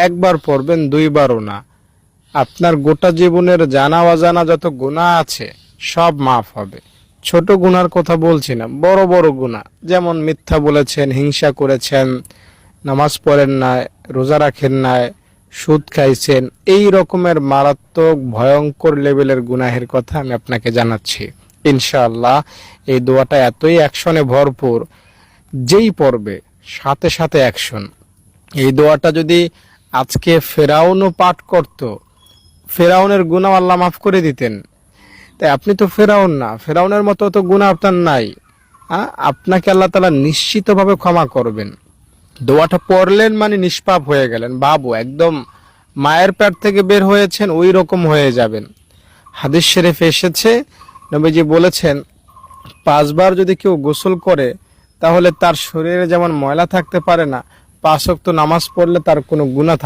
একবার পড়বেন, দুইবারও না। আপনার গোটা জীবনের জানা অজানা যত গুনাহ আছে সব মাফ হবে। ছোট গুনার কথা বলছি না, বড় বড় গুনাহ, যেমন মিথ্যা বলেছেন, হিংসা করেছেন, নামাজ পড়েন না, রোজা রাখেন না, সুদ খাইছেন, এই রকমের মারাত্মক ভয়ঙ্কর লেভেলের গুনাহের কথা আমি আপনাকে জানাচ্ছি। ইনশাআল্লাহ এই দোয়াটা এতই অ্যাকশনে ভরপুর, যেই পড়বে সাথে সাথে অ্যাকশন। এই দোয়াটা যদি আজকে ফেরাউনও পাঠ করত, ফেরাউনের গুনাহ আল্লাহ মাফ করে দিতেন। তাই আপনি তো ফেরাউন না, ফেরাউনের মতো তো গুনাহ আপনার নাই। আপনাকে আল্লাহ তাআলা নিশ্চিতভাবে ক্ষমা করবেন। দোয়াটা পড়লেন মানে নিষ্পাপ হয়ে গেলেন, বাবু একদম মায়ের পেট থেকে বের হয়েছেন ওই রকম হয়ে যাবেন। হাদিস শরীফে এসেছে, নবীজি বলেছেন 5 বার যদি কেউ গোসল করে তাহলে তার শরীরে যেমন ময়লা থাকতে পারে না, 5 ওয়াক্ত নামাজ পড়লে তার কোনো গুনাহ